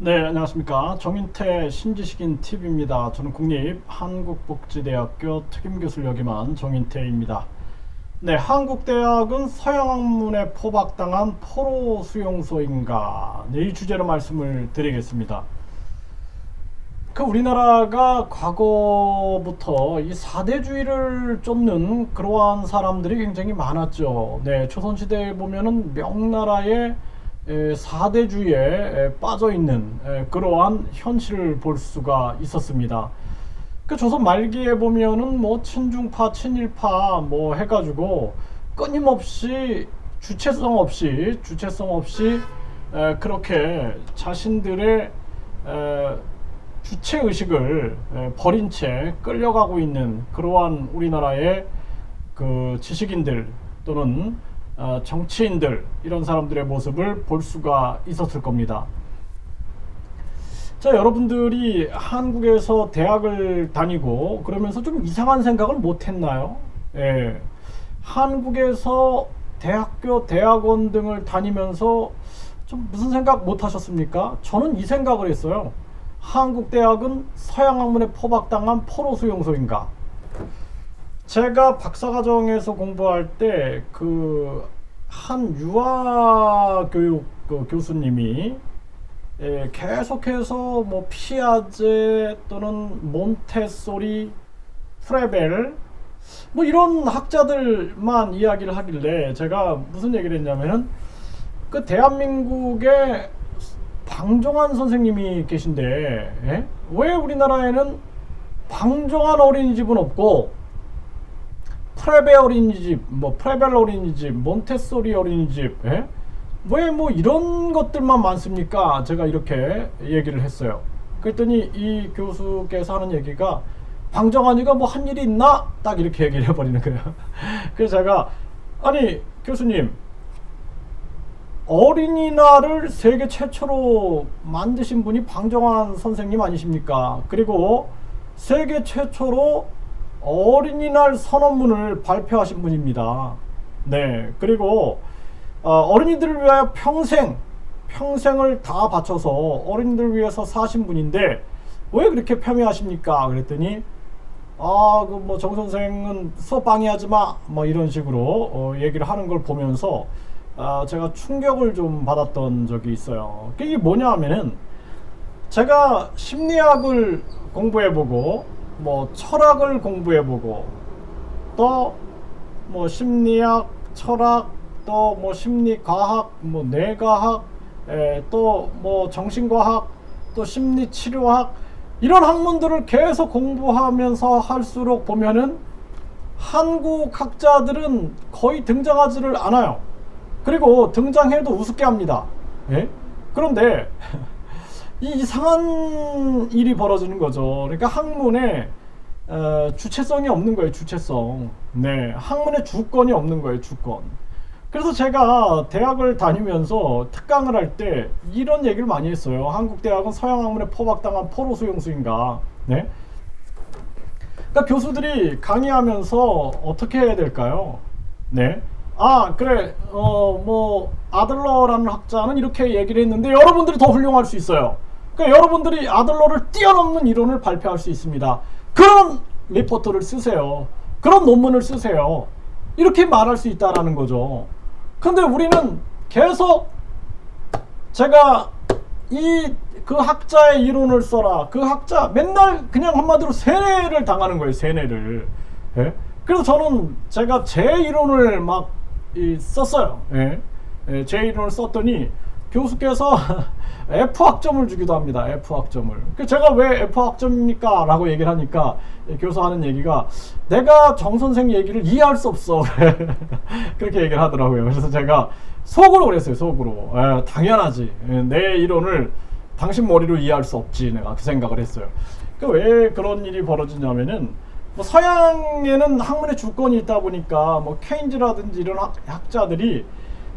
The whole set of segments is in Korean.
네, 안녕하십니까. 정인태 신지식인 TV입니다. 저는 국립한국복지대학교 특임교수를 역임한 정인태입니다. 네, 한국대학은 서양학문에 포박당한 포로 수용소인가? 네, 이 주제로 말씀을 드리겠습니다. 우리나라가 과거부터 이 사대주의를 쫓는 그러한 사람들이 굉장히 많았죠. 네, 조선시대에 보면은 명나라의 사대주의에 빠져 있는 그러한 현실을 볼 수가 있었습니다. 조선 말기에 보면은 뭐 친중파, 친일파 뭐 해가지고 끊임없이 주체성 없이 그렇게 자신들의 주체 의식을 버린 채 끌려가고 있는 그러한 우리나라의 그 지식인들 또는 정치인들, 이런 사람들의 모습을 볼 수가 있었을 겁니다. 자, 여러분들이 한국에서 대학을 다니고 그러면서 좀 이상한 생각을 못 했나요? 예. 한국에서 대학교, 대학원 등을 다니면서 좀 무슨 생각 못 하셨습니까? 저는 이 생각을 했어요. 한국 대학은 서양학문에 포박당한 포로 수용소인가? 제가 박사과정에서 공부할 때 한 유아교육 교수님이 계속해서 뭐 피아제 또는 몬테소리, 프레벨 뭐 이런 학자들만 이야기를 하길래 제가 무슨 얘기를 했냐면은 대한민국에 방종환 선생님이 계신데 왜 우리나라에는 방종환 어린이집은 없고 프레벨 어린이집, 뭐 프레벨 어린이집, 몬테소리 어린이집, 왜 뭐 이런 것들만 많습니까? 제가 이렇게 얘기를 했어요. 그랬더니 이 교수께서 하는 얘기가 방정환이가 뭐 한 일이 있나? 딱 이렇게 얘기를 해버리는 거예요. 그래서 제가 아니 교수님, 어린이날을 세계 최초로 만드신 분이 방정환 선생님 아니십니까? 그리고 세계 최초로 어린이날 선언문을 발표하신 분입니다. 네, 그리고 어린이들을 위하여 평생을 다 바쳐서 어린이들을 위해서 사신 분인데 왜 그렇게 폄훼하십니까? 그랬더니 뭐 정 선생은 수업 방해하지 마, 뭐 이런 식으로 얘기를 하는 걸 보면서 제가 충격을 좀 받았던 적이 있어요. 이게 뭐냐 하면은 제가 심리학을 공부해보고 뭐 철학을 공부해보고 또 뭐 심리학, 철학, 또 뭐 심리과학, 뭐 뇌과학, 또 뭐 정신과학, 또 심리치료학, 이런 학문들을 계속 공부하면서 할수록 보면은 한국 학자들은 거의 등장하지를 않아요. 그리고 등장해도 우습게 합니다. 그런데 이 이상한 일이 벌어지는 거죠. 그러니까 학문에 주체성이 없는 거예요. 주체성. 네, 학문에 주권이 없는 거예요. 주권. 그래서 제가 대학을 다니면서 특강을 할 때 이런 얘기를 많이 했어요. 한국 대학은 서양 학문에 포박당한 포로 수용소인가? 네. 그러니까 교수들이 강의하면서 어떻게 해야 될까요? 네. 그래. 뭐 아들러라는 학자는 이렇게 얘기를 했는데 여러분들이 더 훌륭할 수 있어요. 그러니까 여러분들이 아들러를 뛰어넘는 이론을 발표할 수 있습니다. 그런 리포트를 쓰세요. 그런 논문을 쓰세요. 이렇게 말할 수 있다라는 거죠. 근데 우리는 계속 제가 그 학자의 이론을 써라. 그 학자 맨날 그냥 한마디로 세뇌를 당하는 거예요. 세뇌를. 그래서 저는 제가 제 이론을 막 썼어요. 제 이론을 썼더니 교수께서 F학점을 주기도 합니다. F학점을. 제가 왜 F학점입니까? 라고 얘기를 하니까 교수 하는 얘기가 내가 정 선생 얘기를 이해할 수 없어. 그렇게 얘기를 하더라고요. 그래서 제가 속으로 그랬어요. 속으로. 당연하지. 내 이론을 당신 머리로 이해할 수 없지. 내가 그 생각을 했어요. 왜 그런 일이 벌어지냐면은 뭐 서양에는 학문의 주권이 있다 보니까 뭐 케인즈라든지 이런 학자들이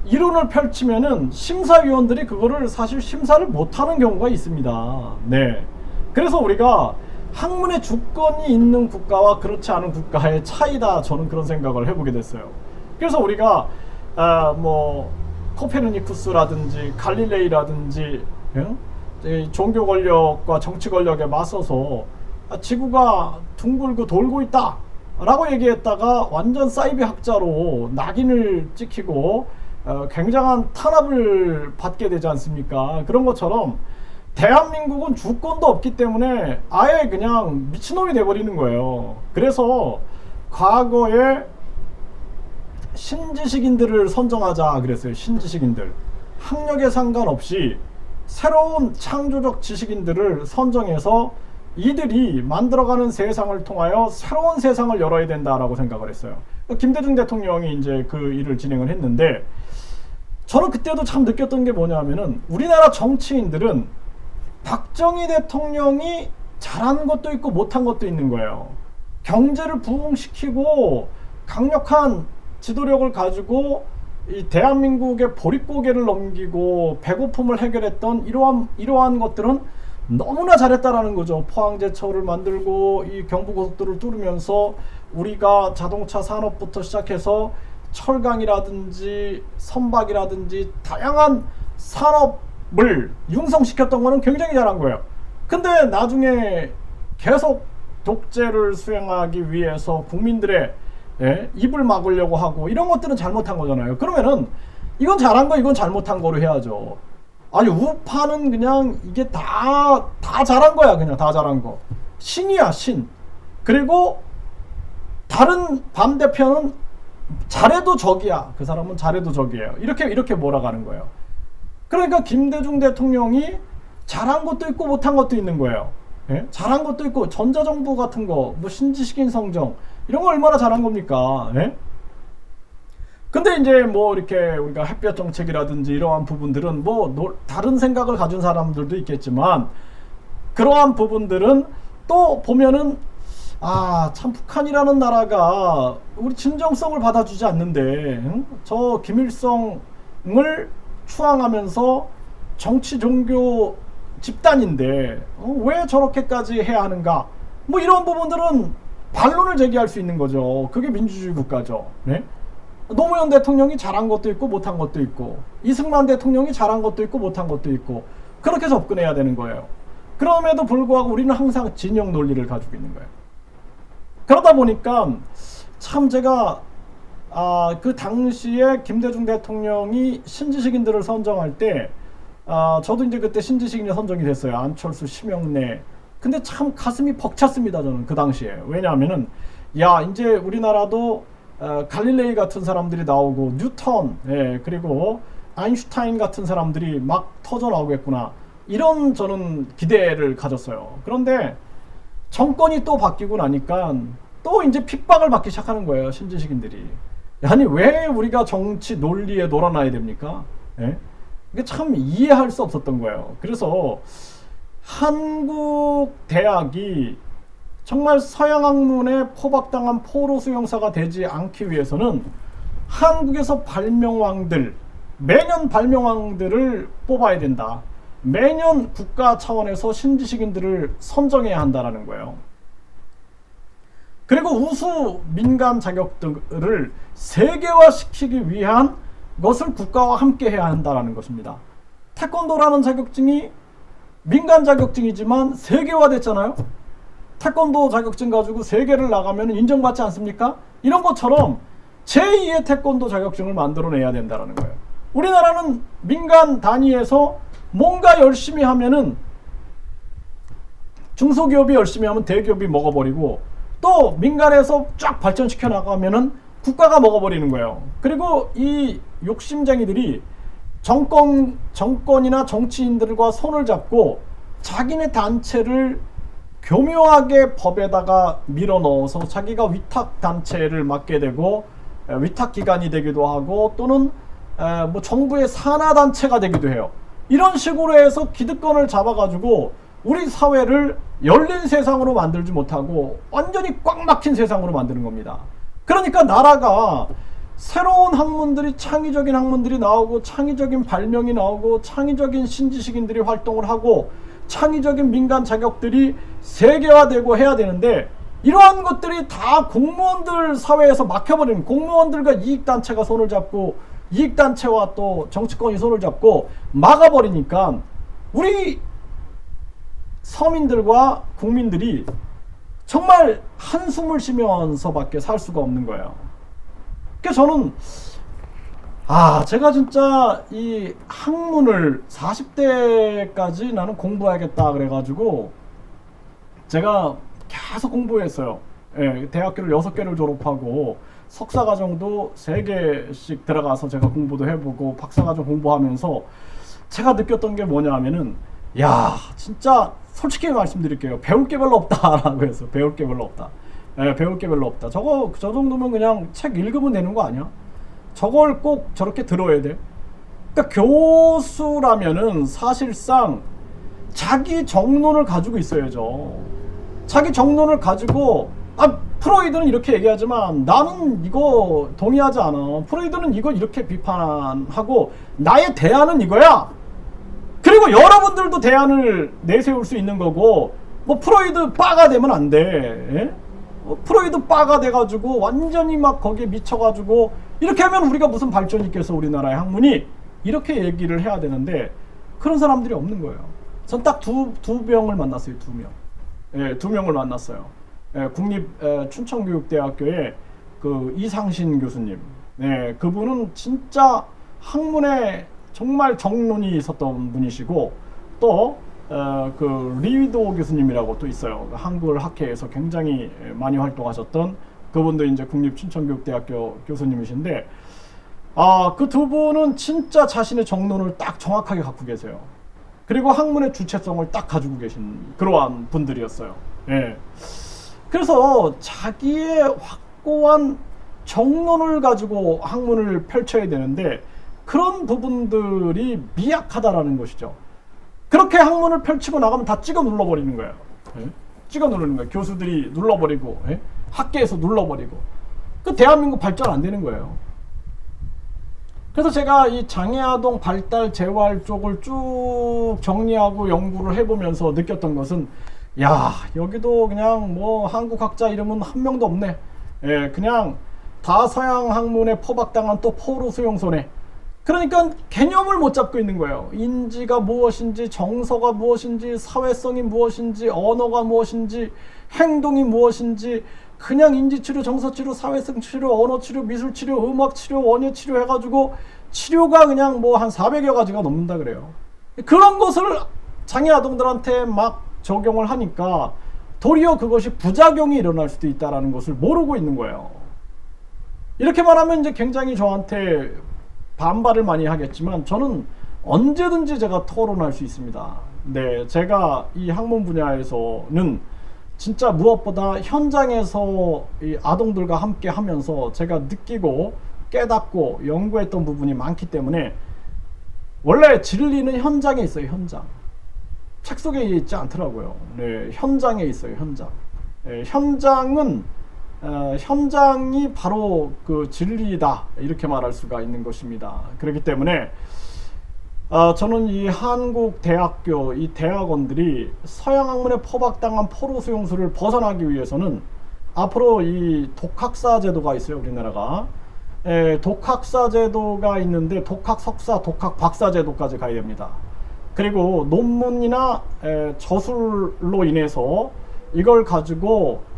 이론을 펼치면은 심사위원들이 그거를 사실 심사를 못하는 경우가 있습니다. 네. 그래서 우리가 학문의 주권이 있는 국가와 그렇지 않은 국가의 차이다, 저는 그런 생각을 해보게 됐어요. 그래서 우리가 뭐 코페르니쿠스라든지 갈릴레이라든지 종교 권력과 정치 권력에 맞서서 지구가 둥글고 돌고 있다 라고 얘기했다가 완전 사이비 학자로 낙인을 찍히고 굉장한 탄압을 받게 되지 않습니까? 그런 것처럼 대한민국은 주권도 없기 때문에 아예 그냥 미친놈이 돼버리는 거예요. 그래서 과거에 신지식인들을 선정하자 그랬어요. 신지식인들. 학력에 상관없이 새로운 창조적 지식인들을 선정해서 이들이 만들어가는 세상을 통하여 새로운 세상을 열어야 된다라고 생각을 했어요. 김대중 대통령이 이제 그 일을 진행을 했는데, 저는 그때도 참 느꼈던 게 뭐냐면은 우리나라 정치인들은 박정희 대통령이 잘한 것도 있고 못한 것도 있는 거예요. 경제를 부흥시키고 강력한 지도력을 가지고 이 대한민국의 보릿고개를 넘기고 배고픔을 해결했던 이러한 것들은 너무나 잘했다라는 거죠. 포항제철을 만들고 이 경부고속도로를 뚫으면서 우리가 자동차 산업부터 시작해서 철강이라든지 선박이라든지 다양한 산업을 융성시켰던 거는 굉장히 잘한 거예요. 근데 나중에 계속 독재를 수행하기 위해서 국민들의 입을 막으려고 하고 이런 것들은 잘못한 거잖아요. 그러면은 이건 잘한 거, 이건 잘못한 거로 해야죠. 아니, 우파는 그냥 이게 다 잘한 거야. 그냥 다 잘한 거. 신이야, 신. 그리고 다른 반대편은 잘해도 적이야. 그 사람은 잘해도 적이에요. 이렇게 몰아가는 거예요. 그러니까 김대중 대통령이 잘한 것도 있고 못한 것도 있는 거예요. 예? 잘한 것도 있고 전자정부 같은 거, 뭐 신지식인 성정 이런 거 얼마나 잘한 겁니까? 예? 근데 이제 뭐 이렇게 우리가 햇볕 정책이라든지 이러한 부분들은 뭐 다른 생각을 가진 사람들도 있겠지만, 그러한 부분들은 또 보면은 참 북한이라는 나라가 우리 진정성을 받아주지 않는데, 응? 저 김일성을 추앙하면서 정치 종교 집단인데 왜 저렇게까지 해야 하는가, 뭐 이런 부분들은 반론을 제기할 수 있는 거죠. 그게 민주주의 국가죠. 네? 노무현 대통령이 잘한 것도 있고 못한 것도 있고, 이승만 대통령이 잘한 것도 있고 못한 것도 있고, 그렇게 접근해야 되는 거예요. 그럼에도 불구하고 우리는 항상 진영 논리를 가지고 있는 거예요. 그러다 보니까 참 제가 그 당시에 김대중 대통령이 신지식인들을 선정할 때 저도 이제 그때 신지식인이 선정이 됐어요. 안철수, 심영래. 근데 참 가슴이 벅찼습니다. 저는 그 당시에. 왜냐하면은 이제 우리나라도 갈릴레이 같은 사람들이 나오고 뉴턴, 그리고 아인슈타인 같은 사람들이 막 터져 나오겠구나, 이런 저는 기대를 가졌어요. 그런데 정권이 또 바뀌고 나니까 또 이제 핍박을 받기 시작하는 거예요. 신지식인들이. 아니, 왜 우리가 정치 논리에 놀아나야 됩니까? 이게 참 이해할 수 없었던 거예요. 그래서 한국 대학이 정말 서양 학문에 포박당한 포로 수용사가 되지 않기 위해서는 한국에서 매년 발명왕들을 뽑아야 된다. 매년 국가 차원에서 신지식인들을 선정해야 한다는 거예요. 그리고 우수 민간 자격들을 세계화시키기 위한 것을 국가와 함께 해야 한다는 것입니다. 태권도라는 자격증이 민간 자격증이지만 세계화됐잖아요. 태권도 자격증 가지고 세계를 나가면 인정받지 않습니까? 이런 것처럼 제2의 태권도 자격증을 만들어내야 된다는 거예요. 우리나라는 민간 단위에서 뭔가 열심히 하면은 중소기업이 열심히 하면 대기업이 먹어버리고, 또 민간에서 쫙 발전시켜 나가면은 국가가 먹어버리는 거예요. 그리고 이 욕심쟁이들이 정권이나 정치인들과 손을 잡고 자기네 단체를 교묘하게 법에다가 밀어 넣어서 자기가 위탁 단체를 맡게 되고 위탁 기관이 되기도 하고, 또는 뭐 정부의 산하 단체가 되기도 해요. 이런 식으로 해서 기득권을 잡아가지고 우리 사회를 열린 세상으로 만들지 못하고 완전히 꽉 막힌 세상으로 만드는 겁니다. 그러니까 나라가 새로운 학문들이, 창의적인 학문들이 나오고, 창의적인 발명이 나오고, 창의적인 신지식인들이 활동을 하고, 창의적인 민간 자격들이 세계화되고 해야 되는데, 이러한 것들이 다 공무원들 사회에서 막혀버리는, 공무원들과 이익단체가 손을 잡고, 이익단체와 또 정치권이 손을 잡고 막아버리니까 우리 서민들과 국민들이 정말 한숨을 쉬면서밖에 살 수가 없는 거예요. 그래서 저는 제가 진짜 이 학문을 40대까지 나는 공부해야겠다 그래가지고 제가 계속 공부했어요. 예, 대학교를 6개를 졸업하고 석사과정도 3개씩 들어가서 제가 공부도 해보고 박사과정 공부하면서 제가 느꼈던 게 뭐냐 하면은 진짜 솔직히 말씀드릴게요. 배울 게 별로 없다라고 해서 배울 게 별로 없다. 예, 배울 게 별로 없다. 저 정도면 그냥 책 읽으면 되는 거 아니야? 저걸 꼭 저렇게 들어야 돼? 그러니까 교수라면은 사실상 자기 정론을 가지고 있어야죠. 자기 정론을 가지고 프로이드는 이렇게 얘기하지만 나는 이거 동의하지 않아. 프로이드는 이거 이렇게 비판하고 나의 대안은 이거야. 그리고 여러분들도 대안을 내세울 수 있는 거고 뭐 프로이드 빠가 되면 안 돼. 예? 프로이드 빠가 돼가지고 완전히 막 거기에 미쳐가지고 이렇게 하면 우리가 무슨 발전이 있겠어 우리나라의 학문이 이렇게 얘기를 해야 되는데 그런 사람들이 없는 거예요. 전 딱 두 명을 만났어요. 2명. 예, 2명을 만났어요. 예, 국립 춘천교육대학교의 그 이상신 교수님. 예, 그분은 진짜 학문에 정말 정론이 있었던 분이시고 또 그 리위도 교수님이라고 또 있어요. 한글 학회에서 굉장히 많이 활동하셨던 그분도 이제 국립 춘천교육대학교 교수님이신데 그 2분은 진짜 자신의 정론을 딱 정확하게 갖고 계세요. 그리고 학문의 주체성을 딱 가지고 계신 그러한 분들이었어요. 예. 그래서 자기의 확고한 정론을 가지고 학문을 펼쳐야 되는데 그런 부분들이 미약하다라는 것이죠. 그렇게 학문을 펼치고 나가면 다 찍어 눌러버리는 거예요. 예? 찍어 누르는 거예요. 교수들이 눌러버리고 예? 학계에서 눌러버리고 그 대한민국 발전 안 되는 거예요. 그래서 제가 이 장애아동 발달 재활 쪽을 쭉 정리하고 연구를 해보면서 느꼈던 것은 여기도 그냥 뭐 한국 학자 이름은 한 명도 없네. 예, 그냥 다 서양 학문에 포박당한 또 포로 수용소네. 그러니까 개념을 못 잡고 있는 거예요. 인지가 무엇인지, 정서가 무엇인지, 사회성이 무엇인지, 언어가 무엇인지, 행동이 무엇인지 그냥 인지치료, 정서치료, 사회성 치료, 언어치료, 미술치료, 음악치료, 원예치료 해가지고 치료가 그냥 뭐 한 400여 가지가 넘는다 그래요. 그런 것을 장애 아동들한테 막 적용을 하니까 도리어 그것이 부작용이 일어날 수도 있다는 것을 모르고 있는 거예요. 이렇게 말하면 이제 굉장히 저한테 반발을 많이 하겠지만 저는 언제든지 제가 토론할 수 있습니다. 네, 제가 이 학문 분야에서는 진짜 무엇보다 현장에서 이 아동들과 함께 하면서 제가 느끼고 깨닫고 연구했던 부분이 많기 때문에 원래 진리는 현장에 있어요. 현장. 책 속에 있지 않더라고요. 네, 현장에 있어요. 현장. 네, 현장은 현장이 바로 그 진리다 이렇게 말할 수가 있는 것입니다. 그렇기 때문에 저는 이 한국 대학교 이 대학원들이 서양 학문에 포박당한 포로 수용소를 벗어나기 위해서는 앞으로 이 독학사 제도가 있어요. 우리나라가 독학사 제도가 있는데 독학 석사, 독학 박사 제도까지 가야 됩니다. 그리고 논문이나 저술로 인해서 이걸 가지고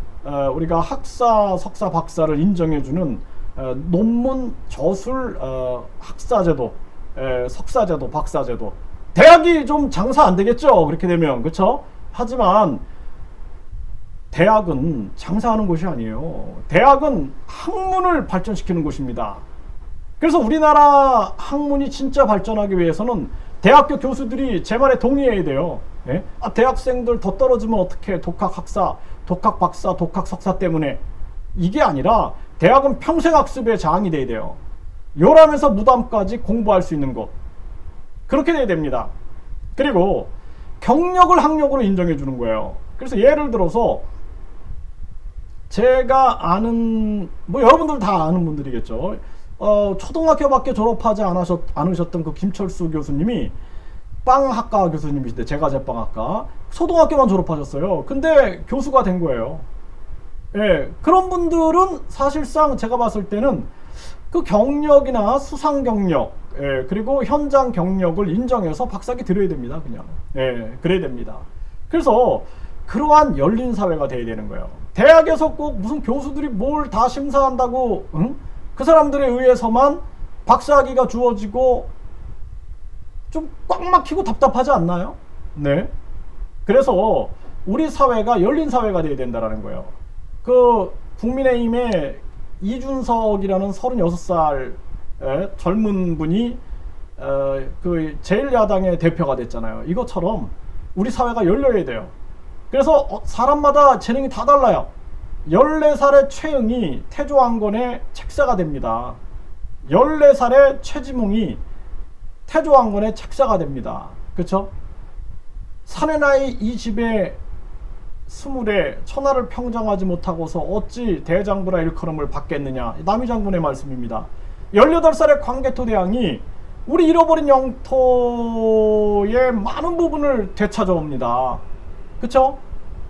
우리가 학사, 석사, 박사를 인정해주는 논문, 저술, 학사제도, 석사제도, 박사제도. 대학이 좀 장사 안 되겠죠? 그렇게 되면. 그쵸? 하지만 대학은 장사하는 곳이 아니에요. 대학은 학문을 발전시키는 곳입니다. 그래서 우리나라 학문이 진짜 발전하기 위해서는 대학교 교수들이 제 말에 동의해야 돼요. 예? 대학생들 더 떨어지면 어떡해. 독학 학사, 독학 박사, 독학 석사 때문에. 이게 아니라 대학은 평생 학습의 장이 돼야 돼요. 요람에서 무담까지 공부할 수 있는 것. 그렇게 돼야 됩니다. 그리고 경력을 학력으로 인정해 주는 거예요. 그래서 예를 들어서 제가 아는 뭐 여러분들 다 아는 분들이겠죠. 초등학교밖에 졸업하지 않으셨던 그 김철수 교수님이 빵학과 교수님이신데 제과제빵학과 초등학교만 졸업하셨어요. 근데 교수가 된 거예요. 예, 그런 분들은 사실상 제가 봤을 때는 그 경력이나 수상 경력, 그리고 현장 경력을 인정해서 박사학위 드려야 됩니다. 그냥. 그래야 됩니다. 그래서 그러한 열린 사회가 돼야 되는 거예요. 대학에서 꼭 무슨 교수들이 뭘 다 심사한다고, 응? 그 사람들에 의해서만 박사학위가 주어지고 좀 꽉 막히고 답답하지 않나요? 네. 그래서 우리 사회가 열린 사회가 돼야 된다는 거예요. 그 국민의힘의 이준석이라는 36살 젊은 분이 그 제1야당의 대표가 됐잖아요. 이것처럼 우리 사회가 열려야 돼요. 그래서 사람마다 재능이 다 달라요. 14살의 최응이 태조왕건의 책사가 됩니다. 14살의 최지몽이 태조왕건의 책사가 됩니다. 그쵸? 산의 나이 이 집에 스물에 천하를 평정하지 못하고서 어찌 대장부라 일컬음을 받겠느냐. 남이장군의 말씀입니다. 18살의 광개토대왕이 우리 잃어버린 영토의 많은 부분을 되찾아옵니다. 그쵸?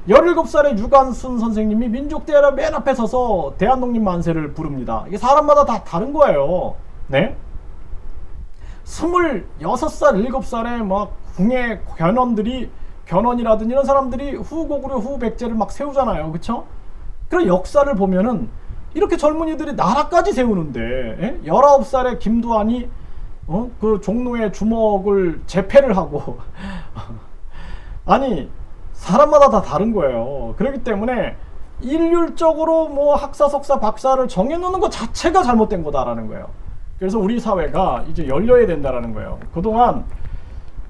17살의 유관순 선생님이 민족대회라 맨 앞에 서서 대한독립 만세를 부릅니다. 이게 사람마다 다 다른 거예요. 네? 26살, 7살의 막 궁예 견원들이, 견원이라든지 이런 사람들이 후고구려 후백제를 막 세우잖아요. 그쵸? 그런 역사를 보면은 이렇게 젊은이들이 나라까지 세우는데, 19살의 김두한이 그 종로의 주먹을 재패를 하고 아니 사람마다 다 다른 거예요. 그렇기 때문에 일률적으로 뭐 학사, 석사, 박사를 정해놓는 것 자체가 잘못된 거다라는 거예요. 그래서 우리 사회가 이제 열려야 된다라는 거예요. 그동안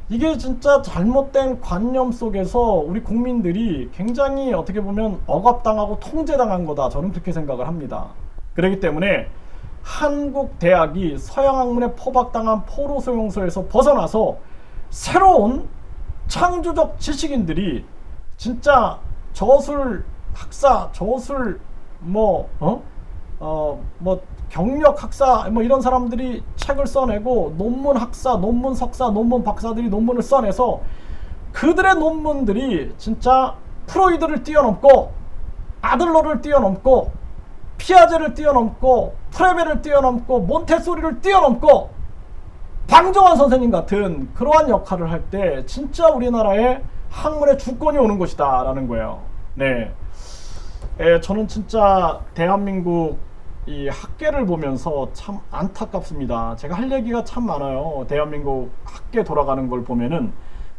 이게 진짜 잘못된 관념 속에서 우리 국민들이 굉장히 어떻게 보면 억압당하고 통제당한 거다. 저는 그렇게 생각을 합니다. 그렇기 때문에 한국 대학이 서양 학문에 포박당한 포로 소용소에서 벗어나서 새로운 창조적 지식인들이 진짜 저술 학사, 저술 경력 학사 이런 사람들이 책을 써내고 논문 학사, 논문 석사, 논문 박사들이 논문을 써내서 그들의 논문들이 진짜 프로이드를 뛰어넘고 아들러를 뛰어넘고 피아제를 뛰어넘고 프레베를 뛰어넘고 몬테소리를 뛰어넘고 방정환 선생님 같은 그러한 역할을 할 때 진짜 우리나라에 학문의 주권이 오는 것이다 라는 거예요. 네, 저는 진짜 대한민국 이 학계를 보면서 참 안타깝습니다. 제가 할 얘기가 참 많아요. 대한민국 학계 돌아가는 걸 보면은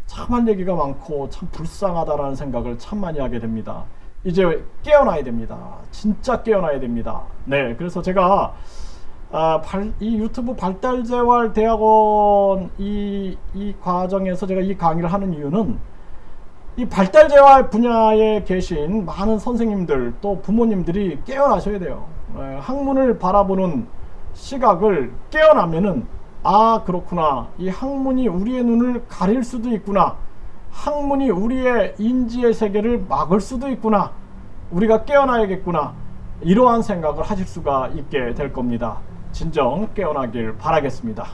참 할 얘기가 많고 참 불쌍하다라는 생각을 참 많이 하게 됩니다. 이제 깨어나야 됩니다. 진짜 깨어나야 됩니다. 네, 그래서 제가 이 유튜브 발달재활 대학원 이 과정에서 제가 이 강의를 하는 이유는 이 발달재활 분야에 계신 많은 선생님들 또 부모님들이 깨어나셔야 돼요. 학문을 바라보는 시각을 깨어나면은 그렇구나. 이 학문이 우리의 눈을 가릴 수도 있구나. 학문이 우리의 인지의 세계를 막을 수도 있구나. 우리가 깨어나야겠구나. 이러한 생각을 하실 수가 있게 될 겁니다. 진정 깨어나길 바라겠습니다.